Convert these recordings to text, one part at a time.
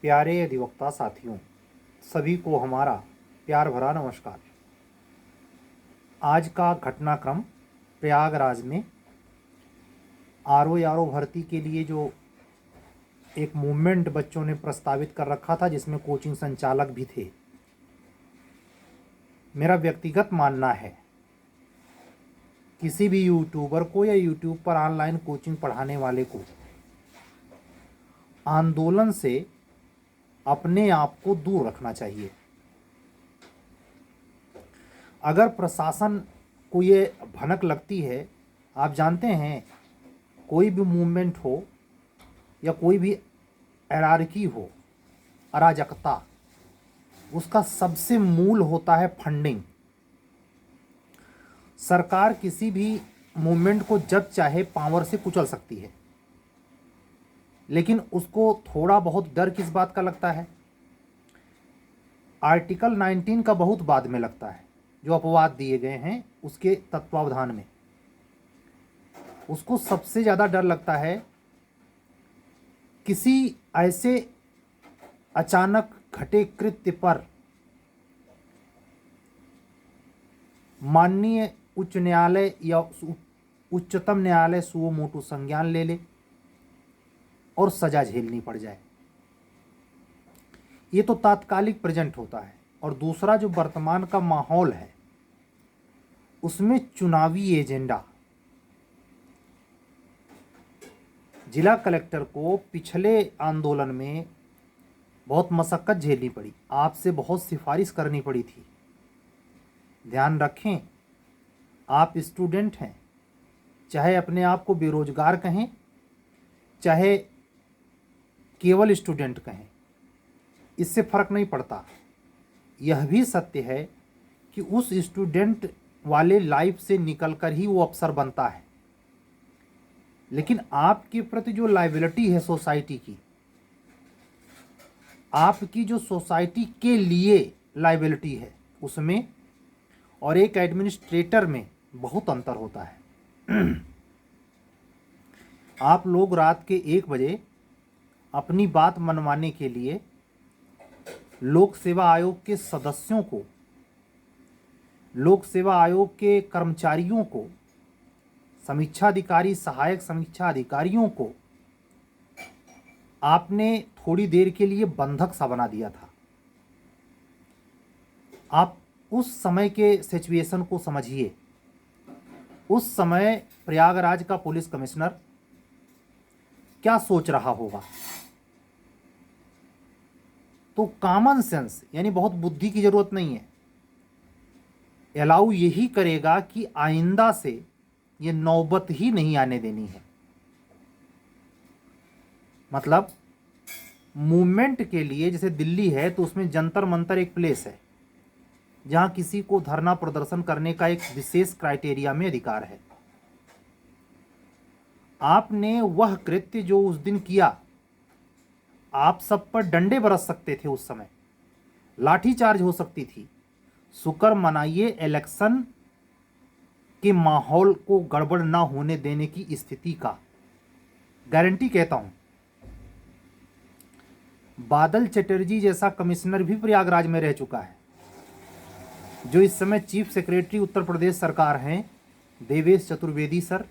प्यारे अधिवक्ता साथियों, सभी को हमारा प्यार भरा नमस्कार। आज का घटनाक्रम प्रयागराज में आरओ भर्ती के लिए जो एक मूवमेंट बच्चों ने प्रस्तावित कर रखा था, जिसमें कोचिंग संचालक भी थे। मेरा व्यक्तिगत मानना है, किसी भी यूट्यूबर को या यूट्यूब पर ऑनलाइन कोचिंग पढ़ाने वाले को आंदोलन से अपने आप को दूर रखना चाहिए। अगर प्रशासन को ये भनक लगती है, आप जानते हैं, कोई भी मूवमेंट हो या कोई भी एरारकी हो, अराजकता, उसका सबसे मूल होता है फंडिंग। सरकार किसी भी मूवमेंट को जब चाहे पावर से कुचल सकती है, लेकिन उसको थोड़ा बहुत डर किस बात का लगता है? आर्टिकल 19 का बहुत बाद में लगता है, जो अपवाद दिए गए हैं उसके तत्वावधान में। उसको सबसे ज़्यादा डर लगता है किसी ऐसे अचानक घटे कृत्य पर माननीय उच्च न्यायालय या उच्चतम न्यायालय सुओ मोटो संज्ञान ले ले और सजा झेलनी पड़ जाए। ये तो तात्कालिक प्रेजेंट होता है। और दूसरा, जो वर्तमान का माहौल है, उसमें चुनावी एजेंडा। जिला कलेक्टर को पिछले आंदोलन में बहुत मशक्कत झेलनी पड़ी, आपसे बहुत सिफारिश करनी पड़ी थी। ध्यान रखें, आप स्टूडेंट हैं, चाहे अपने आप को बेरोजगार कहें, चाहे केवल स्टूडेंट कहें, इससे फर्क नहीं पड़ता। यह भी सत्य है कि उस स्टूडेंट वाले लाइफ से निकलकर ही वो अफसर बनता है, लेकिन आपके प्रति जो लायबिलिटी है सोसाइटी की, आपकी जो सोसाइटी के लिए लायबिलिटी है, उसमें और एक एडमिनिस्ट्रेटर में बहुत अंतर होता है। आप लोग रात के 1 बजे अपनी बात मनवाने के लिए लोक सेवा आयोग के सदस्यों को, लोक सेवा आयोग के कर्मचारियों को, समीक्षा अधिकारी, सहायक समीक्षा अधिकारियों को आपने थोड़ी देर के लिए बंधक सा बना दिया था। आप उस समय के सिचुएशन को समझिए। उस समय प्रयागराज का पुलिस कमिश्नर क्या सोच रहा होगा? तो कॉमन सेंस, यानी बहुत बुद्धि की जरूरत नहीं है, अलाउ यही करेगा कि आइंदा से ये नौबत ही नहीं आने देनी है। मतलब मूवमेंट के लिए, जैसे दिल्ली है तो उसमें जंतर मंतर एक प्लेस है जहां किसी को धरना प्रदर्शन करने का एक विशेष क्राइटेरिया में अधिकार है। आपने वह कृत्य जो उस दिन किया, आप सब पर डंडे बरस सकते थे, उस समय लाठीचार्ज हो सकती थी। शुक्र मनाइए इलेक्शन के माहौल को गड़बड़ ना होने देने की स्थिति का। गारंटी कहता हूं, बादल चटर्जी जैसा कमिश्नर भी प्रयागराज में रह चुका है। जो इस समय चीफ सेक्रेटरी उत्तर प्रदेश सरकार हैं, देवेश चतुर्वेदी सर,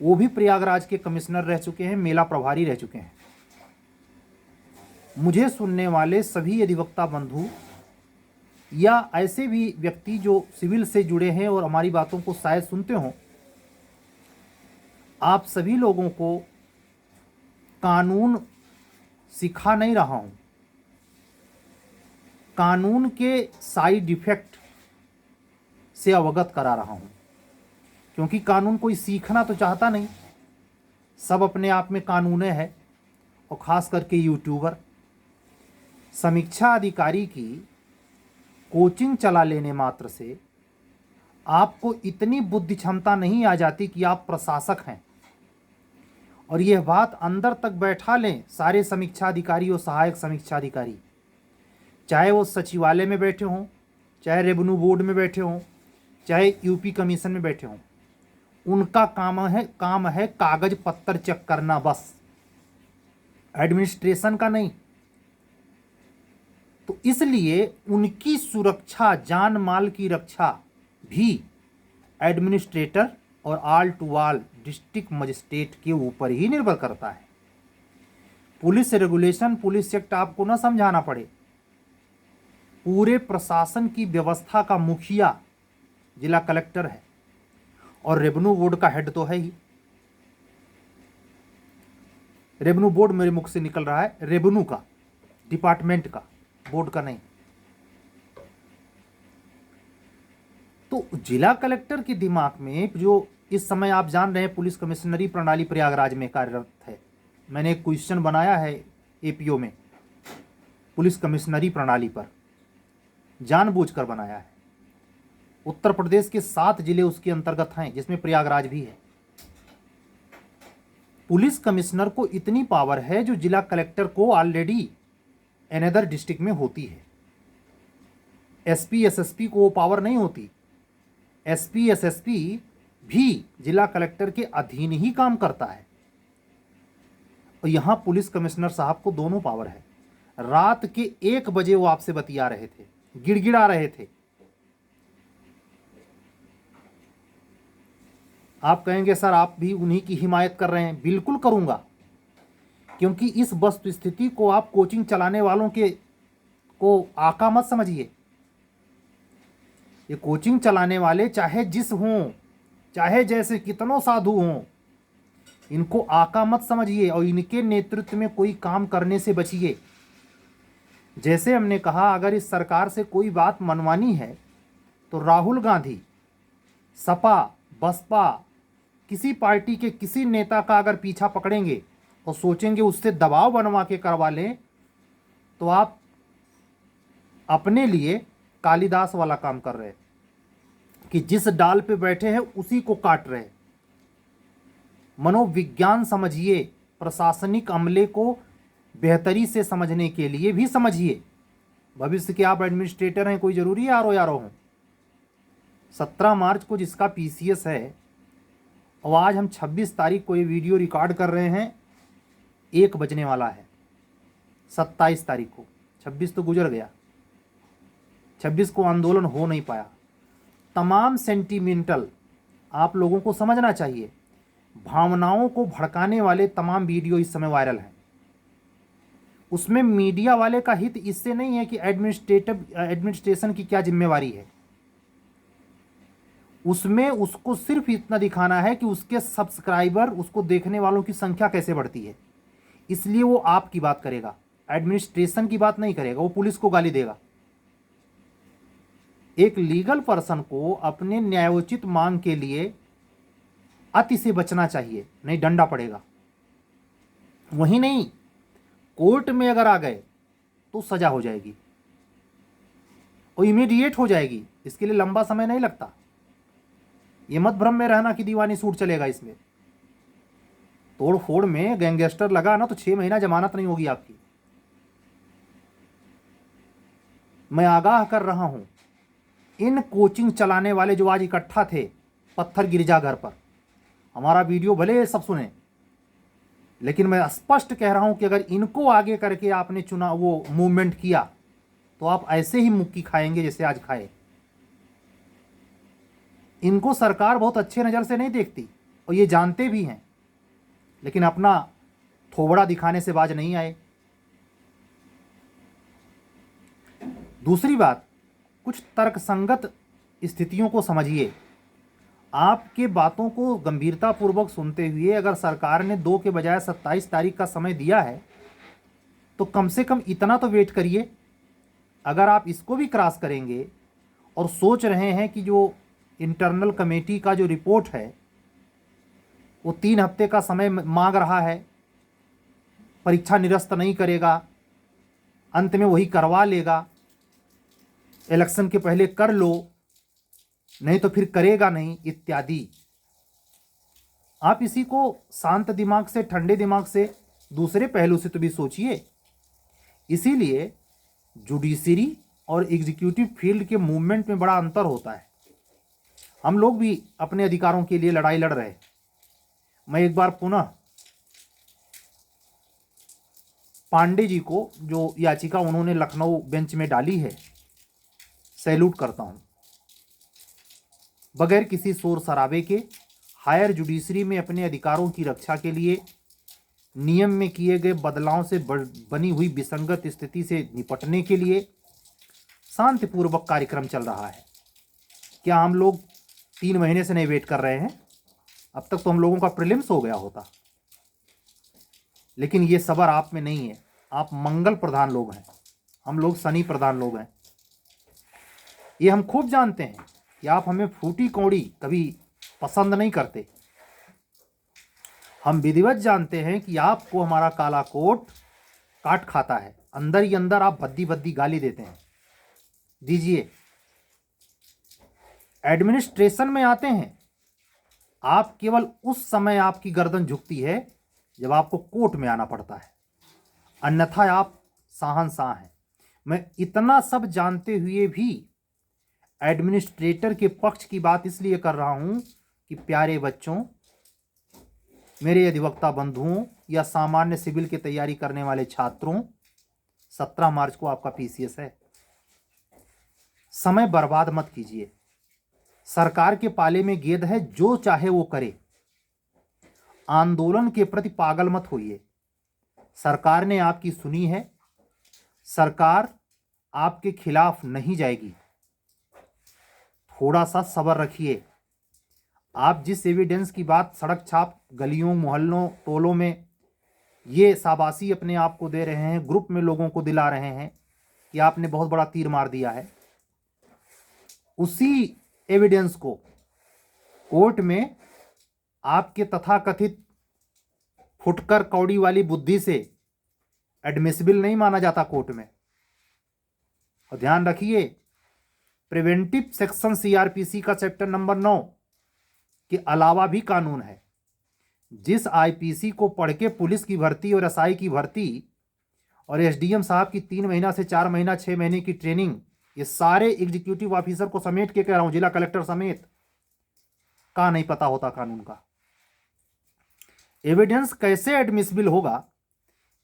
वो भी प्रयागराज के कमिश्नर रह चुके हैं, मेला प्रभारी रह चुके हैं। मुझे सुनने वाले सभी अधिवक्ता बंधु या ऐसे भी व्यक्ति जो सिविल से जुड़े हैं और हमारी बातों को शायद सुनते हों, आप सभी लोगों को कानून सिखा नहीं रहा हूं, कानून के साइड इफेक्ट से अवगत करा रहा हूं। क्योंकि कानून कोई सीखना तो चाहता नहीं, सब अपने आप में कानूने है। और ख़ास करके यूट्यूबर, समीक्षा अधिकारी की कोचिंग चला लेने मात्र से आपको इतनी बुद्धि क्षमता नहीं आ जाती कि आप प्रशासक हैं। और यह बात अंदर तक बैठा लें सारे समीक्षा अधिकारी और सहायक समीक्षा अधिकारी, चाहे वो सचिवालय में बैठे हों, चाहे रेवेन्यू बोर्ड में बैठे हों, चाहे यूपी कमीशन में बैठे हों, उनका काम है कागज पत्तर चेक करना, बस। एडमिनिस्ट्रेशन का नहीं। इसलिए उनकी सुरक्षा, जान माल की रक्षा भी एडमिनिस्ट्रेटर और all to all district magistrate के ऊपर ही निर्भर करता है। पुलिस रेगुलेशन, पुलिस एक्ट आपको ना समझाना पड़े। पूरे प्रशासन की व्यवस्था का मुखिया जिला कलेक्टर है और रेवेन्यू बोर्ड का हेड तो है ही। रेवेन्यू बोर्ड मेरे मुख से निकल रहा है, रेवेन्यू का, डिपार्टमेंट का, बोर्ड का नहीं। तो जिला कलेक्टर के दिमाग में जो इस समय आप जान रहे हैं पुलिस कमिश्नरी प्रणाली प्रयागराज में कार्यरत है। मैंने एक क्वेश्चन बनाया है एपीओ में पुलिस कमिश्नरी प्रणाली पर, जानबूझकर बनाया है। उत्तर प्रदेश के 7 जिले उसके अंतर्गत हैं, जिसमें प्रयागराज भी है। पुलिस कमिश्नर को इतनी पावर है जो जिला कलेक्टर को ऑलरेडी अनदर डिस्ट्रिक्ट में होती है। एसपी एसएसपी को वो पावर नहीं होती। एसपी एसएसपी भी जिला कलेक्टर के अधीन ही काम करता है। और यहां पुलिस कमिश्नर साहब को दोनों पावर है। रात के 1 बजे वो आपसे बतिया रहे थे, गिड़गिड़ा रहे थे। आप कहेंगे सर आप भी उन्हीं की हिमायत कर रहे हैं। बिल्कुल करूंगा, क्योंकि इस वस्तु स्थिति को आप कोचिंग चलाने वालों के को आका मत समझिए। ये कोचिंग चलाने वाले चाहे जिस हों, चाहे जैसे कितनों साधु हों, इनको आका मत समझिए और इनके नेतृत्व में कोई काम करने से बचिए। जैसे हमने कहा, अगर इस सरकार से कोई बात मनवानी है तो राहुल गांधी, सपा, बसपा, किसी पार्टी के किसी नेता का अगर पीछा पकड़ेंगे और सोचेंगे उससे दबाव बनवा के करवा लें, तो आप अपने लिए कालिदास वाला काम कर रहे हैं कि जिस डाल पे बैठे हैं उसी को काट रहे हैं। मनोविज्ञान समझिए, प्रशासनिक अमले को बेहतरी से समझने के लिए भी समझिए। भविष्य के आप एडमिनिस्ट्रेटर हैं, कोई ज़रूरी है आरओ यारो हों। 17 मार्च को जिसका पीसीएस है, और आज हम 26 तारीख को ये वीडियो रिकॉर्ड कर रहे हैं, 1 बजने वाला है। 27 तारीख को, 26 तो गुजर गया, 26 को आंदोलन हो नहीं पाया। तमाम सेंटिमेंटल, आप लोगों को समझना चाहिए, भावनाओं को भड़काने वाले तमाम वीडियो इस समय वायरल हैं। उसमें मीडिया वाले का हित इससे नहीं है कि एडमिनिस्ट्रेशन की क्या जिम्मेवारी है। उसमें उसको सिर्फ इतना दिखाना है कि उसके सब्सक्राइबर, उसको देखने वालों की संख्या कैसे बढ़ती है। इसलिए वो आपकी बात करेगा, एडमिनिस्ट्रेशन की बात नहीं करेगा। वो पुलिस को गाली देगा। एक लीगल पर्सन को अपने न्यायोचित मांग के लिए अति से बचना चाहिए, नहीं डंडा पड़ेगा। वही नहीं, कोर्ट में अगर आ गए तो सजा हो जाएगी और इमीडिएट हो जाएगी। इसके लिए लंबा समय नहीं लगता। ये मत भ्रम में रहना कि दीवानी सूट चलेगा। इसमें तोड़ फोड़ में गैंगस्टर लगा ना तो 6 महीना जमानत नहीं होगी आपकी। मैं आगाह कर रहा हूं इन कोचिंग चलाने वाले जो आज इकट्ठा थे पत्थर गिरजाघर पर। हमारा वीडियो भले सब सुने, लेकिन मैं स्पष्ट कह रहा हूं कि अगर इनको आगे करके आपने चुनाव वो मूवमेंट किया तो आप ऐसे ही मुक्की खाएंगे जैसे आज खाए। इनको सरकार बहुत अच्छे नज़र से नहीं देखती और ये जानते भी हैं, लेकिन अपना थोबड़ा दिखाने से बाज नहीं आए। दूसरी बात, कुछ तर्कसंगत स्थितियों को समझिए। आपके बातों को गंभीरतापूर्वक सुनते हुए अगर सरकार ने 2 के बजाय 27 तारीख का समय दिया है तो कम से कम इतना तो वेट करिए। अगर आप इसको भी क्रॉस करेंगे और सोच रहे हैं कि जो इंटरनल कमेटी का जो रिपोर्ट है वो 3 हफ्ते का समय मांग रहा है, परीक्षा निरस्त नहीं करेगा, अंत में वही करवा लेगा, इलेक्शन के पहले कर लो नहीं तो फिर करेगा नहीं इत्यादि, आप इसी को शांत दिमाग से, ठंडे दिमाग से, दूसरे पहलू से तो भी सोचिए। इसीलिए जुडिशरी और एग्जीक्यूटिव फील्ड के मूवमेंट में बड़ा अंतर होता है। हम लोग भी अपने अधिकारों के लिए लड़ाई लड़ रहे हैं। मैं एक बार पुनः पांडे जी को जो याचिका उन्होंने लखनऊ बेंच में डाली है, सैल्यूट करता हूं। बगैर किसी शोर शराबे के हायर जुडिशरी में अपने अधिकारों की रक्षा के लिए नियम में किए गए बदलाव से बनी हुई विसंगत स्थिति से निपटने के लिए शांतिपूर्वक कार्यक्रम चल रहा है। क्या हम लोग 3 महीने से नहीं वेट कर रहे हैं? अब तक तो हम लोगों का प्रीलिम्स हो गया होता। लेकिन ये सबर आप में नहीं है। आप मंगल प्रधान लोग हैं, हम लोग शनि प्रधान लोग हैं। ये हम खूब जानते हैं कि आप हमें फूटी कौड़ी कभी पसंद नहीं करते। हम विधिवत जानते हैं कि आपको हमारा काला कोट काट खाता है। अंदर ही अंदर आप भद्दी भद्दी गाली देते हैं। दीजिए। एडमिनिस्ट्रेशन में आते हैं, आप केवल उस समय आपकी गर्दन झुकती है जब आपको कोर्ट में आना पड़ता है, अन्यथा आप शहंशाह हैं। मैं इतना सब जानते हुए भी एडमिनिस्ट्रेटर के पक्ष की बात इसलिए कर रहा हूं कि प्यारे बच्चों, मेरे अधिवक्ता बंधुओं या सामान्य सिविल की तैयारी करने वाले छात्रों, 17 मार्च को आपका पीसीएस है। समय बर्बाद मत कीजिए। सरकार के पाले में गेंद है, जो चाहे वो करे। आंदोलन के प्रति पागल मत होइए। सरकार ने आपकी सुनी है। सरकार आपके खिलाफ नहीं जाएगी। थोड़ा सा सब्र रखिए। आप जिस एविडेंस की बात सड़क छाप गलियों मोहल्लों टोलों में ये शाबाशी अपने आप को दे रहे हैं, ग्रुप में लोगों को दिला रहे हैं कि आपने बहुत बड़ा तीर मार दिया है, उसी एविडेंस को कोर्ट में आपके तथाकथित फुटकर कौड़ी वाली बुद्धि से एडमिसिबल नहीं माना जाता कोर्ट में। और ध्यान रखिए, प्रिवेंटिव सेक्शन सीआरपीसी का चैप्टर नंबर 9 के अलावा भी कानून है। जिस आईपीसी को पढ़ के पुलिस की भर्ती और एसआई की भर्ती और एसडीएम साहब की 3 महीना से 4 महीना 6 महीने की ट्रेनिंग, ये सारे एग्जीक्यूटिव ऑफिसर को समेट के कह रहा हूं, जिला कलेक्टर समेत, का नहीं पता होता कानून का। एविडेंस कैसे एडमिसिबल होगा?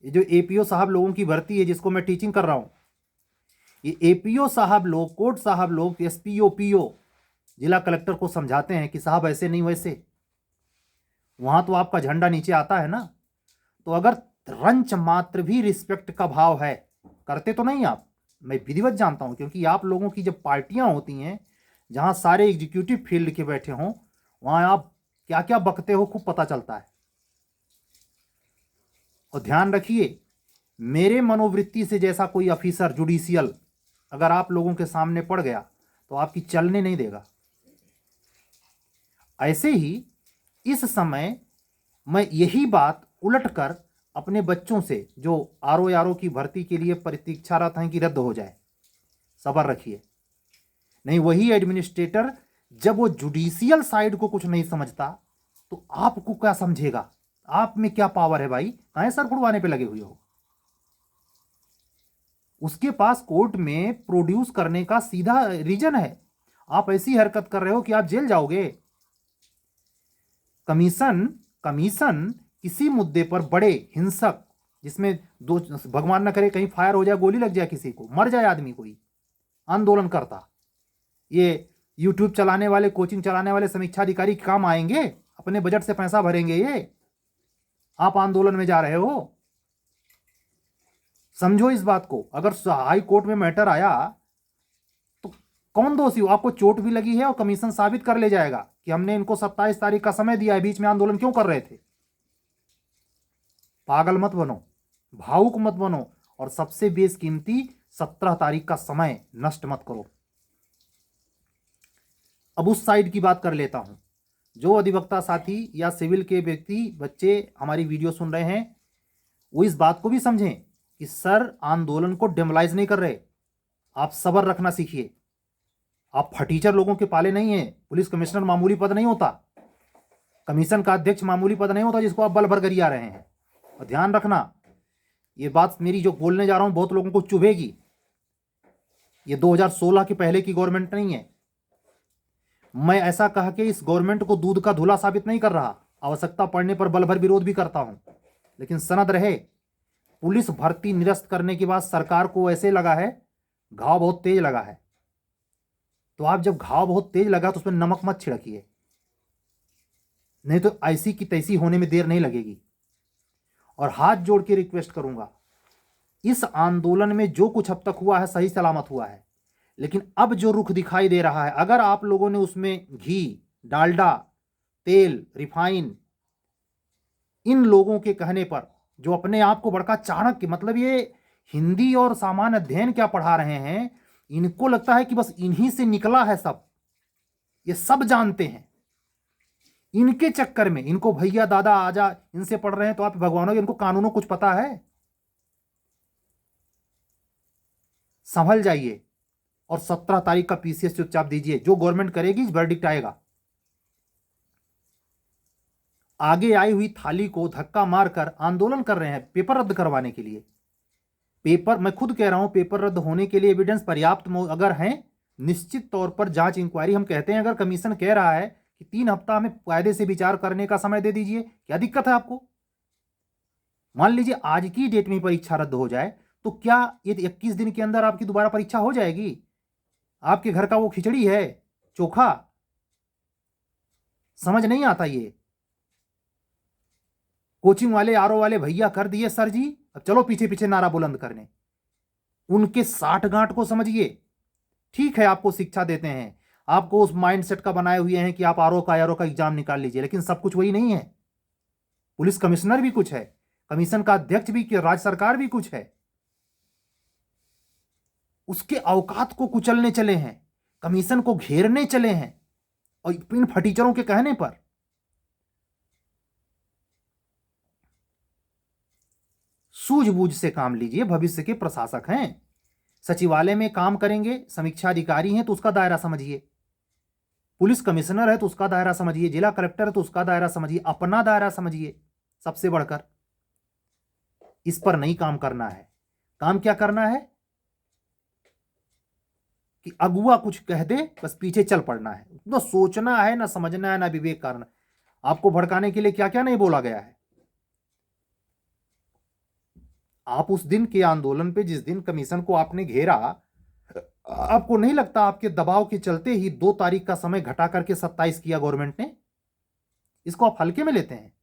ये जो एपीओ साहब लोगों की भर्ती है जिसको मैं टीचिंग कर रहा हूं, ये एपीओ साहब लोग, कोर्ट साहब लोग, एसपीओ पीओ जिला कलेक्टर को समझाते हैं कि साहब ऐसे नहीं वैसे। वहां तो आपका झंडा नीचे आता है ना। तो अगर रंच मात्र भी रिस्पेक्ट का भाव है, करते तो नहीं आप, मैं विधिवत जानता हूं, क्योंकि आप लोगों की जब पार्टियां होती हैं जहां सारे एग्जीक्यूटिव फील्ड के बैठे हों, वहां आप क्या क्या बकते हो खूब पता चलता है। और ध्यान रखिए, मेरे मनोवृत्ति से जैसा कोई ऑफिसर जुडिशियल अगर आप लोगों के सामने पड़ गया तो आपकी चलने नहीं देगा। ऐसे ही इस समय मैं यही बात उलटकर अपने बच्चों से जो आरओ की भर्ती के लिए प्रतीक्षारत हैं कि रद्द हो जाए, सब्र रखिए। नहीं, वही एडमिनिस्ट्रेटर जब वो जुडिशियल साइड को कुछ नहीं समझता तो आपको क्या समझेगा? आप में क्या पावर है भाई? काहे सर खुड़वाने पे लगे हुए हो? उसके पास कोर्ट में प्रोड्यूस करने का सीधा रीजन है। आप ऐसी हरकत कर रहे हो कि आप जेल जाओगे। कमीशन किसी मुद्दे पर बड़े हिंसक, जिसमें दो भगवान न करे कहीं फायर हो जाए, गोली लग जाए, किसी को मर जाए आदमी, कोई आंदोलन करता, ये यूट्यूब चलाने वाले, कोचिंग चलाने वाले समीक्षा अधिकारी काम आएंगे? अपने बजट से पैसा भरेंगे ये? आप आंदोलन में जा रहे हो, समझो इस बात को। अगर हाई कोर्ट में मैटर आया तो कौन दोषी हो? आपको चोट भी लगी है और कमीशन साबित कर ले जाएगा कि हमने इनको 27 तारीख का समय दिया है, बीच में आंदोलन क्यों कर रहे थे। पागल मत बनो, भावुक मत बनो, और सबसे बेशकीमती 17 तारीख का समय नष्ट मत करो। अब उस साइड की बात कर लेता हूं। जो अधिवक्ता साथी या सिविल के व्यक्ति बच्चे हमारी वीडियो सुन रहे हैं, वो इस बात को भी समझें कि सर आंदोलन को डेमोलाइज नहीं कर रहे। आप सब्र रखना सीखिए। आप फटीचर लोगों के पाले नहीं है। पुलिस कमिश्नर मामूली पद नहीं होता, कमीशन का अध्यक्ष मामूली पद नहीं होता जिसको आप बल भर गरिया रहे हैं। और ध्यान रखना, ये बात मेरी जो बोलने जा रहा हूं बहुत लोगों को चुभेगी। ये 2016 के पहले की गवर्नमेंट नहीं है। मैं ऐसा कह के इस गवर्नमेंट को दूध का धुला साबित नहीं कर रहा। आवश्यकता पड़ने पर बल भर विरोध भी करता हूं, लेकिन सनद रहे पुलिस भर्ती निरस्त करने के बाद सरकार को ऐसे लगा है घाव बहुत तेज लगा है। तो आप जब घाव बहुत तेज लगा तो उसमें नमक मत छिड़किए, नहीं तो ऐसी की तैसी होने में देर नहीं लगेगी। और हाथ जोड़ के रिक्वेस्ट करूंगा, इस आंदोलन में जो कुछ अब तक हुआ है सही सलामत हुआ है, लेकिन अब जो रुख दिखाई दे रहा है, अगर आप लोगों ने उसमें घी, डालडा, तेल, रिफाइन, इन लोगों के कहने पर जो अपने आप को बड़का चाणक्य, मतलब ये हिंदी और सामान्य अध्ययन क्या पढ़ा रहे हैं, इनको लगता है कि बस इन्हीं से निकला है सब, ये सब जानते हैं। इनके चक्कर में इनको भैया दादा आजा इनसे पढ़ रहे हैं तो आप भगवानों के, इनको कानूनों कुछ पता है? संभल जाइए और 17 तारीख का पीसीएस चुपचाप दीजिए। जो गवर्नमेंट करेगी वर्डिक्ट आएगा। आगे आई हुई थाली को धक्का मारकर आंदोलन कर रहे हैं पेपर रद्द करवाने के लिए। पेपर, मैं खुद कह रहा हूं, पेपर रद्द होने के लिए एविडेंस पर्याप्त अगर हैं, निश्चित तौर पर जांच इंक्वायरी हम कहते हैं। अगर कमीशन कह रहा है कि 3 हफ्ता में कायदे से विचार करने का समय दे दीजिए, क्या दिक्कत है आपको? मान लीजिए आज की डेट में परीक्षा रद्द हो जाए तो क्या ये 21 दिन के अंदर आपकी दोबारा परीक्षा हो जाएगी? आपके घर का वो खिचड़ी है, चोखा, समझ नहीं आता ये। कोचिंग वाले, आरओ वाले भैया कर दिए सर जी, अब चलो पीछे पीछे नारा बुलंद करने। उनके साठ गांठ को समझिए। ठीक है, आपको शिक्षा देते हैं, आपको उस माइंडसेट का बनाए हुए हैं कि आप आरओ का एग्जाम निकाल लीजिए, लेकिन सब कुछ वही नहीं है। पुलिस कमिश्नर भी कुछ है, कमीशन का अध्यक्ष भी, राज्य सरकार भी कुछ है। उसके औकात को कुचलने चले हैं, कमीशन को घेरने चले हैं, और इन फटीचरों के कहने पर। सूझबूझ से काम लीजिए, भविष्य के प्रशासक हैं। सचिवालय में काम करेंगे, समीक्षा अधिकारी हैं तो उसका दायरा समझिए, पुलिस कमिश्नर है तो उसका दायरा समझिए, जिला कलेक्टर है तो उसका दायरा समझिए, अपना दायरा समझिए। सबसे बढ़कर इस पर नहीं काम करना है। काम क्या करना है कि अगुआ कुछ कह दे बस पीछे चल पड़ना है, ना सोचना है, ना समझना है, ना विवेक करना। आपको भड़काने के लिए क्या क्या नहीं बोला गया है। आप उस दिन के आंदोलन पे, जिस दिन कमीशन को आपने घेरा, आपको नहीं लगता आपके दबाव के चलते ही 2 तारीख का समय घटा करके 27 किया गवर्नमेंट ने? इसको आप हल्के में लेते हैं।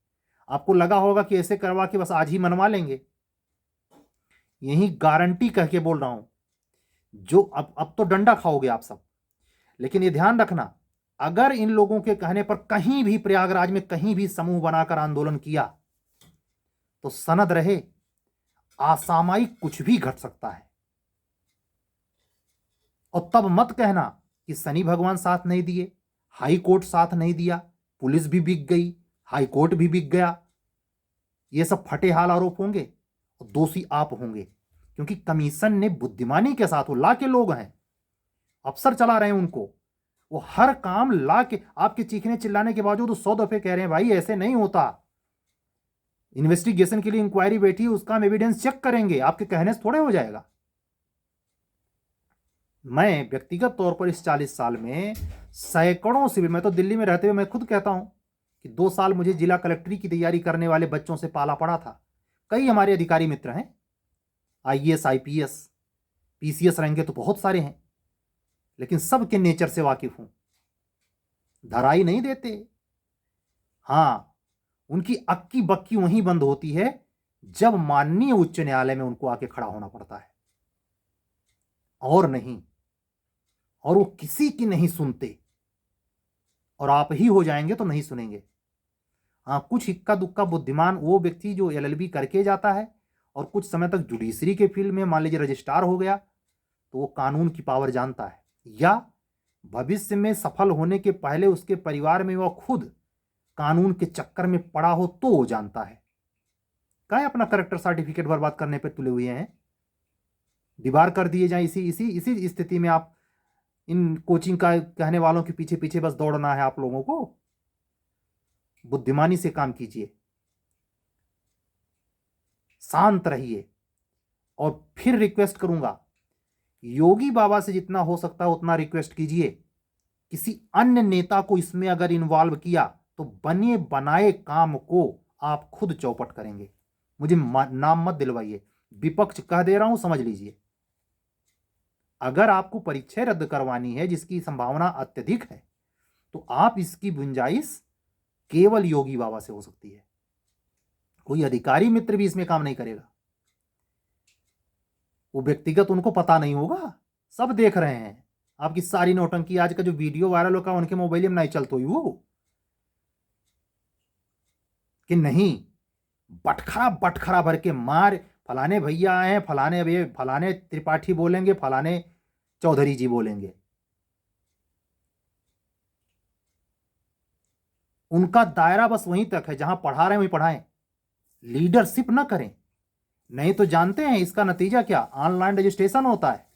आपको लगा होगा कि ऐसे करवा के बस आज ही मनवा लेंगे। यही गारंटी कह के बोल रहा हूं, जो अब तो डंडा खाओगे आप सब। लेकिन ये ध्यान रखना, अगर इन लोगों के कहने पर कहीं भी प्रयागराज में कहीं भी समूह बनाकर आंदोलन किया तो सनद रहे, असामयिक कुछ भी घट सकता है। और तब मत कहना कि शनि भगवान साथ नहीं दिए, हाई कोर्ट साथ नहीं दिया, पुलिस भी बिक गई, हाई कोर्ट भी बिक गया। ये सब फटे हाल आरोप होंगे और दोषी आप होंगे, क्योंकि कमीशन ने बुद्धिमानी के साथ, वो ला के लोग हैं, अफसर चला रहे हैं उनको, वो हर काम ला के, आपके चीखने चिल्लाने के बावजूद 100 दफे कह रहे हैं भाई ऐसे नहीं होता। इन्वेस्टिगेशन के लिए इंक्वायरी बैठी है, उसका हम एविडेंस चेक करेंगे, आपके कहने से थोड़े हो जाएगा। मैं व्यक्तिगत तौर पर इस 40 साल में सैकड़ों शिविर, मैं तो दिल्ली में रहते हुए मैं खुद कहता हूं कि 2 साल मुझे जिला कलेक्ट्री की तैयारी करने वाले बच्चों से पाला पड़ा था। कई हमारे अधिकारी मित्र हैं, आईएएस, आईपीएस, पीसीएस रहेंगे तो बहुत सारे हैं, लेकिन सबके नेचर से वाकिफ हूं। धराई नहीं देते। हां, उनकी अक्की बक्की वहीं बंद होती है जब माननीय उच्च न्यायालय में उनको आके खड़ा होना पड़ता है, और नहीं। और वो किसी की नहीं सुनते, और आप ही हो जाएंगे तो नहीं सुनेंगे। हाँ, कुछ इक्का दुक्का बुद्धिमान वो व्यक्ति जो एलएलबी करके जाता है और कुछ समय तक जुडिशरी के फील्ड में मान लीजिए रजिस्ट्रार हो गया, तो वो कानून की पावर जानता है, या भविष्य में सफल होने के पहले उसके परिवार में वह खुद कानून के चक्कर में पड़ा हो तो वो जानता है। क्या अपना करेक्टर सर्टिफिकेट बर्बाद करने पर तुले हुए हैं? दीवार कर दिए जाए। इसी इसी इसी स्थिति में आप इन कोचिंग का कहने वालों के पीछे पीछे बस दौड़ना है आप लोगों को। बुद्धिमानी से काम कीजिए, शांत रहिए। और फिर रिक्वेस्ट करूंगा, योगी बाबा से जितना हो सकता है उतना रिक्वेस्ट कीजिए। किसी अन्य नेता को इसमें अगर इन्वॉल्व किया तो बने बनाए काम को आप खुद चौपट करेंगे। मुझे नाम मत दिलवाइए, विपक्ष कह दे रहा हूं, समझ लीजिए। अगर आपको परीक्षा रद्द करवानी है जिसकी संभावना अत्यधिक है, तो आप इसकी गुंजाइश केवल योगी बाबा से हो सकती है। कोई अधिकारी मित्र भी इसमें काम नहीं करेगा। वो व्यक्तिगत उनको पता नहीं होगा, सब देख रहे हैं आपकी सारी नौटंकी। आज का जो वीडियो वायरल होगा उनके मोबाइल में नहीं चलते वो कि नहीं, बटखरा बटखरा भर के मार, फलाने भैया आए हैं, फलाने त्रिपाठी बोलेंगे, फलाने चौधरी जी बोलेंगे। उनका दायरा बस वहीं तक है, जहां पढ़ा रहे हैं वहीं पढ़ाएं, लीडरशिप ना करें। नहीं तो जानते हैं इसका नतीजा क्या, ऑनलाइन रजिस्ट्रेशन होता है,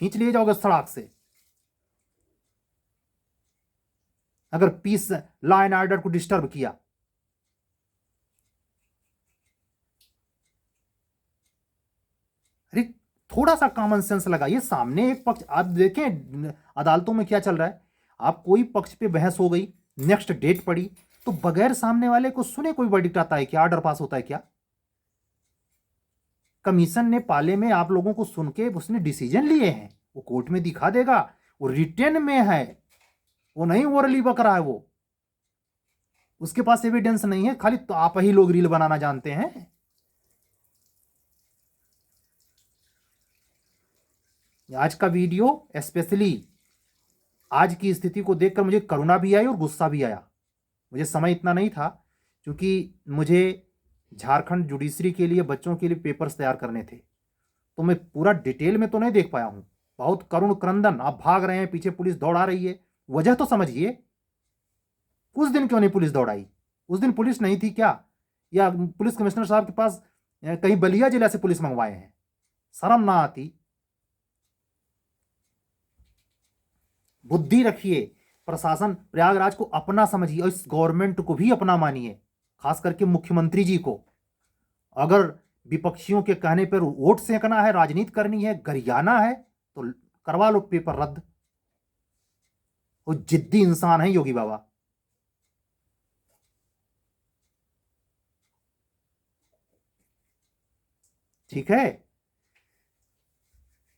खींच लिए जाओगे सड़क से। अगर पीस लॉ एंड ऑर्डर को डिस्टर्ब किया, अरे थोड़ा सा कॉमन सेंस लगाइए। सामने एक पक्ष, आप देखें अदालतों में क्या चल रहा है, आप कोई पक्ष पे बहस हो गई, नेक्स्ट डेट पड़ी, तो बगैर सामने वाले को सुने कोई वर्डिक्ट आता है क्या, ऑर्डर पास होता है क्या? कमीशन ने पाले में आप लोगों को सुन के उसने डिसीजन लिए हैं, वो कोर्ट में दिखा देगा, वो रिटेन में है, वो नहीं ओरली बक रहा है, वो उसके पास एविडेंस नहीं है, खाली तो आप ही लोग रील बनाना जानते हैं। आज का वीडियो स्पेशली आज की स्थिति को देखकर मुझे करुणा भी आई और गुस्सा भी आया। मुझे समय इतना नहीं था, क्योंकि मुझे झारखंड जुडिशरी के लिए बच्चों के लिए पेपर्स तैयार करने थे, तो मैं पूरा डिटेल में तो नहीं देख पाया हूं। बहुत करुण क्रंदन, आप भाग रहे हैं, पीछे पुलिस दौड़ा रही है, वजह तो समझिए। उस दिन क्यों नहीं पुलिस दौड़ाई? उस दिन पुलिस नहीं थी क्या? या पुलिस कमिश्नर साहब के पास कहीं बलिया जिला से पुलिस मंगवाए हैं? शर्म ना आती? बुद्धि रखिए, प्रशासन प्रयागराज को अपना समझिए और इस गवर्नमेंट को भी अपना मानिए, खास करके मुख्यमंत्री जी को। अगर विपक्षियों के कहने पर वोट सेंकना है, राजनीति करनी है, गरियाना है, तो करवा लो पेपर रद्द। वो जिद्दी इंसान है योगी बाबा। ठीक है,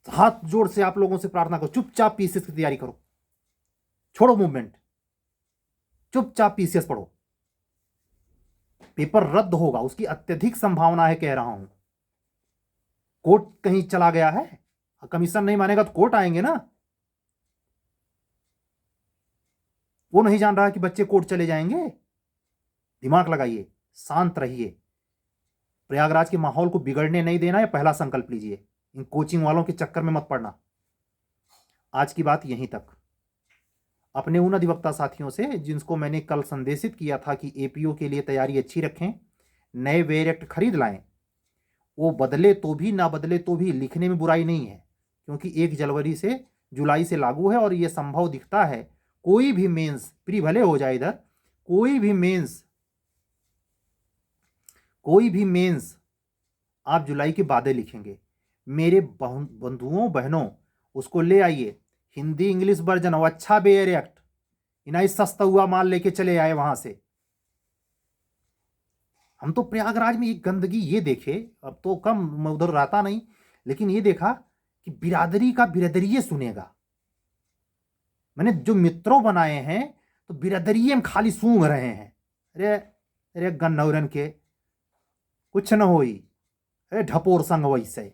हाथ जोड़ से आप लोगों से प्रार्थना करो, चुपचाप पीसीएस की तैयारी करो, छोड़ो मूवमेंट, चुपचाप पीसीएस पढ़ो। पेपर रद्द होगा, उसकी अत्यधिक संभावना है, कह रहा हूं। कोर्ट कहीं चला गया है, कमीशन नहीं मानेगा तो कोर्ट आएंगे ना। वो नहीं जान रहा कि बच्चे कोर्ट चले जाएंगे। दिमाग लगाइए, शांत रहिए, प्रयागराज के माहौल को बिगड़ने नहीं देना है, पहला संकल्प लीजिए। इन कोचिंग वालों के चक्कर में मत पड़ना। आज की बात यहीं तक। अपने उन अधिवक्ता साथियों से जिनको मैंने कल संदेशित किया था कि एपीओ के लिए तैयारी अच्छी रखें, नए वेरिएक्ट खरीद लाएं, वो बदले तो भी ना बदले तो भी लिखने में बुराई नहीं है, क्योंकि 1 जुलाई से लागू है और ये संभव दिखता है। कोई भी मेंस प्री भले हो जाए इधर, कोई भी मेंस आप जुलाई के बाद लिखेंगे। मेरे बंधुओं बहनों, उसको ले आइए, हिंदी इंग्लिश वर्जन हो, अच्छा वेरिएक्ट, इनाई सस्ता हुआ माल लेके चले आए वहां से। हम तो प्रयागराज में ये गंदगी ये देखे, अब तो कम, मैं उधर रहता नहीं, लेकिन ये देखा कि बिरादरी का बिरादरी सुनेगा। मैंने जो मित्रों बनाए हैं तो बिरादरी में खाली सूंघ रहे हैं। अरे अरे गन्नौरन के कुछ न होई, अरे ढपोर संग वैसे।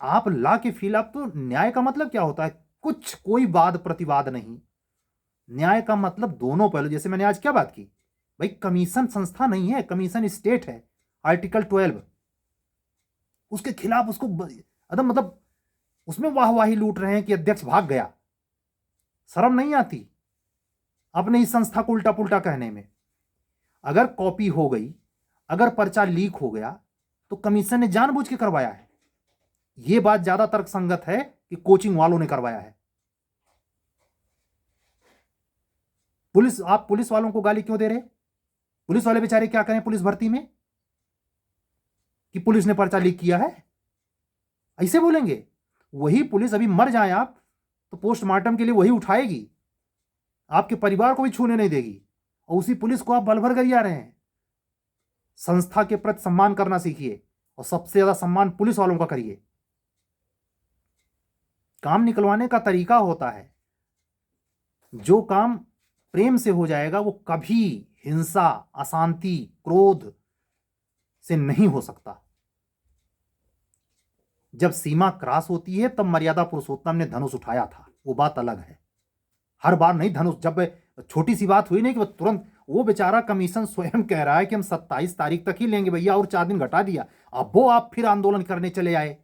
आप ला के खिलाफ, तो न्याय का मतलब क्या होता है? कुछ कोई वाद प्रतिवाद नहीं। न्याय का मतलब दोनों पहलू। जैसे मैंने आज क्या बात की, भाई कमीशन संस्था नहीं है, कमीशन स्टेट है, आर्टिकल 12, उसके खिलाफ उसको अदम मतलब उसमें वाहवाही लूट रहे हैं कि अध्यक्ष भाग गया। शर्म नहीं आती अपने इस संस्था को उल्टा पुल्टा कहने में? अगर कॉपी हो गई, अगर पर्चा लीक हो गया, तो कमीशन ने जानबूझ के करवाया है। यह बात ज्यादा तर्कसंगत है कि कोचिंग वालों ने करवाया है। आप पुलिस वालों को गाली क्यों दे रहे? पुलिस वाले बेचारे क्या करें पुलिस भर्ती में कि पुलिस ने पर्चा लीक किया है? ऐसे बोलेंगे? वही पुलिस अभी मर जाए आप तो पोस्टमार्टम के लिए वही उठाएगी, आपके परिवार को भी छूने नहीं देगी, और उसी पुलिस को आप बल भर गरिया रहे हैं। संस्था के प्रति सम्मान करना सीखिए और सबसे ज्यादा सम्मान पुलिस वालों का करिए। काम निकलवाने का तरीका होता है, जो काम प्रेम से हो जाएगा वो कभी हिंसा, अशांति, क्रोध से नहीं हो सकता। जब सीमा क्रॉस होती है तब मर्यादा पुरुषोत्तम ने धनुष उठाया था, वो बात अलग है। हर बार नहीं धनुष, जब छोटी सी बात हुई नहीं कि वो तुरंत, वो बेचारा कमीशन स्वयं कह रहा है कि हम 27 तारीख तक ही लेंगे भैया, और 4 दिन घटा दिया, अब वो आप फिर आंदोलन करने चले आए।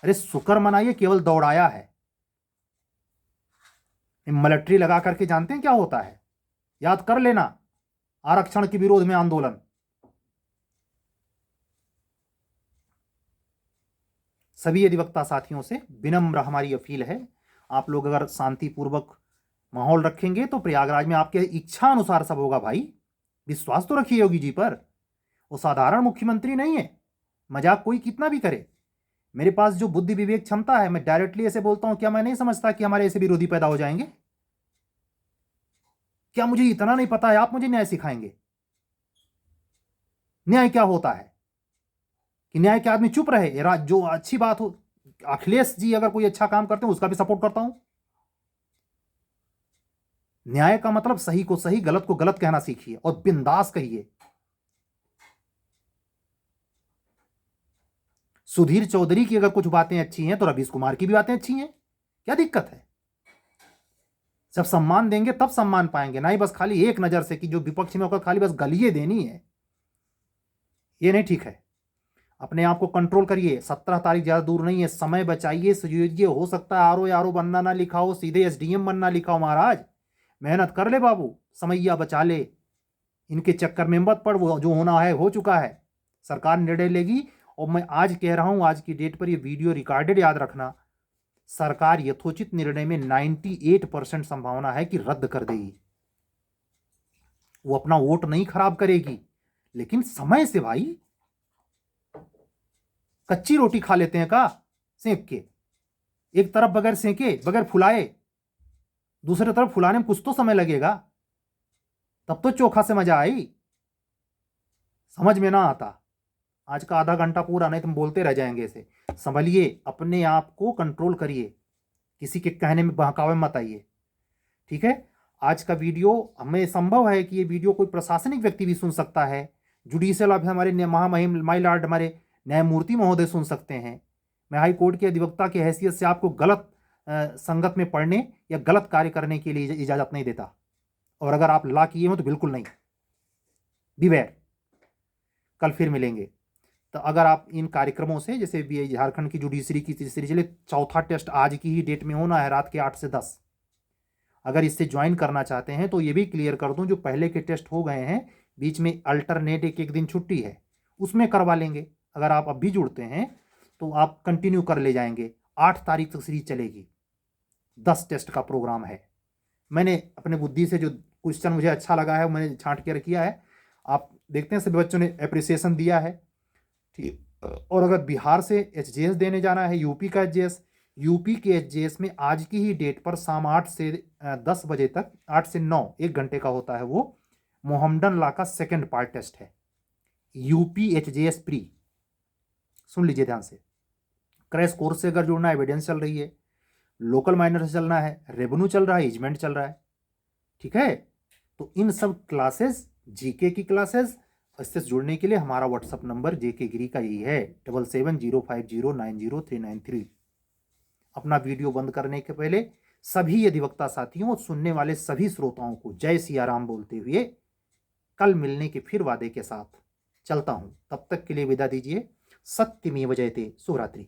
अरे शुक्र मनाइए केवल दौड़ाया है। मिलिट्री लगा करके जानते हैं क्या होता है, याद कर लेना, आरक्षण के विरोध में आंदोलन। सभी अधिवक्ता साथियों से विनम्र हमारी अपील है, आप लोग अगर शांतिपूर्वक माहौल रखेंगे तो प्रयागराज में आपके इच्छा अनुसार सब होगा भाई। विश्वास तो रखिए योगी जी पर, वो साधारण मुख्यमंत्री नहीं है, मजाक कोई कितना भी करे। मेरे पास जो बुद्धि विवेक क्षमता है, मैं डायरेक्टली ऐसे बोलता हूं। क्या मैं नहीं समझता कि हमारे ऐसे विरोधी पैदा हो जाएंगे? क्या मुझे इतना नहीं पता है? आप मुझे न्याय सिखाएंगे? न्याय क्या होता है कि न्याय के आदमी चुप रहे? जो अच्छी बात हो, अखिलेश जी अगर कोई अच्छा काम करते हैं उसका भी सपोर्ट करता हूं। न्याय का मतलब सही को सही, गलत को गलत कहना सीखिए और बिंदास कहिए। सुधीर चौधरी की अगर कुछ बातें अच्छी हैं तो रवीश कुमार की भी बातें अच्छी हैं, क्या दिक्कत है? जब सम्मान देंगे तब सम्मान पाएंगे, ना ही बस खाली एक नजर से कि जो विपक्ष में होकर खाली बस गालियां देनी है, ये नहीं ठीक है। अपने आप को कंट्रोल करिए। 17 तारीख ज्यादा दूर नहीं है, समय बचाइए, सुयोजिए। हो सकता है आरओ यारो बनना ना लिखा हो, सीधे एसडीएम बनना लिखा हो। महाराज मेहनत कर ले बाबू, समैया बचा ले, इनके चक्कर में मत पड़। वो जो होना है हो चुका है, सरकार निर्णय लेगी। और मैं आज कह रहा हूं, आज की डेट पर ये वीडियो रिकॉर्डेड, याद रखना, सरकार यथोचित निर्णय में 98% संभावना है कि रद्द कर देगी। वो अपना वोट नहीं खराब करेगी, लेकिन समय से भाई, कच्ची रोटी खा लेते हैं का सेंक के? एक तरफ बगैर सेंके, बगैर फुलाए, दूसरे तरफ फुलाने में कुछ तो समय लगेगा, तब तो चोखा से मजा आई। समझ में ना आता। आज का आधा घंटा पूरा नहीं, तुम बोलते रह जाएंगे ऐसे। संभलिए, अपने आप को कंट्रोल करिए, किसी के कहने में बहकावे मत आइए, ठीक है? आज का वीडियो, हमें संभव है कि ये वीडियो कोई प्रशासनिक व्यक्ति भी सुन सकता है, जुडिशियल ऑफिस हमारे महामहिम माई लॉर्ड हमारे न्यायमूर्ति महोदय सुन सकते हैं। मैं हाई कोर्ट के अधिवक्ता की हैसियत से आपको गलत संगत में पढ़ने या गलत कार्य करने के लिए इजाजत नहीं देता, और अगर आप ला किए हो तो बिल्कुल नहीं। बीवेयर। कल फिर मिलेंगे। तो अगर आप इन कार्यक्रमों से, जैसे भी झारखंड की जुडिशरी की तीसरी चले, चौथा टेस्ट आज की ही डेट में होना है, रात के 8 से 10। अगर इससे ज्वाइन करना चाहते हैं तो ये भी क्लियर कर दूं, जो पहले के टेस्ट हो गए हैं, बीच में अल्टरनेट एक दिन छुट्टी है, उसमें करवा लेंगे। अगर आप अब भी जुड़ते हैं तो आप कंटिन्यू कर ले जाएंगे। 8 तारीख तक सीरीज चलेगी, 10 टेस्ट का प्रोग्राम है। मैंने अपने बुद्धि से जो क्वेश्चन मुझे अच्छा लगा है मैंने छांट कर किया है, आप देखते हैं सभी बच्चों ने अप्रिसिएशन दिया है, ठीक। और अगर बिहार से एचजेएस देने जाना है, यूपी का एचजेएस, यूपी के एचजेएस में आज की ही डेट पर शाम 8 से 10 बजे तक, 8 से 9, 1 घंटे का होता है वो। मोहम्मदन लॉ का सेकंड पार्ट टेस्ट है, यूपी एचजेएस प्री। सुन लीजिए ध्यान से। क्रैश कोर्स से अगर जुड़ना है, एविडेंस चल रही है, लोकल माइनर से चलना है, रेवेन्यू चल रहा है, इजमेंट चल रहा है, ठीक है? तो इन सब क्लासेस, जीके की क्लासेस, इससे जुड़ने के लिए हमारा व्हाट्सअप नंबर जेके गिरी का यही है, 7705090393। अपना वीडियो बंद करने के पहले सभी अधिवक्ता साथियों और सुनने वाले सभी श्रोताओं को जय सिया राम बोलते हुए कल मिलने के फिर वादे के साथ चलता हूं। तब तक के लिए विदा दीजिए। सत्यमेव जयते। शुभरात्रि।